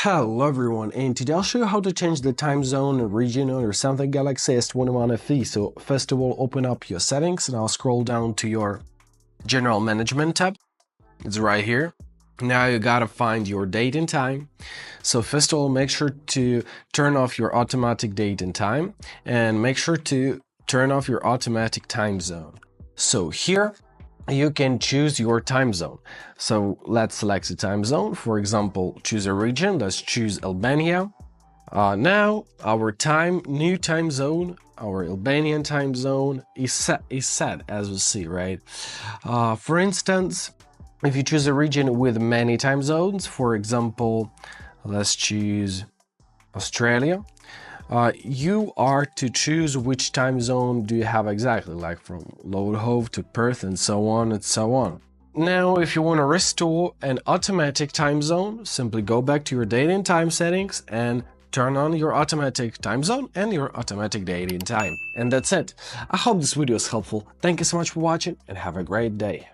Hello everyone, and today I'll show you how to change the time zone, region on your Samsung Galaxy S21 FE. So first of all, open up your settings and I'll scroll down to your General Management tab. It's right here. Now you gotta find your date and time. So first of all, make sure to turn off your automatic date and time and make sure to turn off your automatic time zone. So here you can choose your time zone. So let's select the time zone. For example, choose a region. Let's choose Albania. Now our new time zone, our Albanian time zone is set as we see, right? For instance, if you choose a region with many time zones, for example, let's choose Australia. You are to choose which time zone do you have exactly, like from Lord Hove to Perth and so on and so on. Now, if you want to restore an automatic time zone, simply go back to your date and time settings and turn on your automatic time zone and your automatic date and time. And that's it. I hope this video is helpful. Thank you so much for watching and have a great day.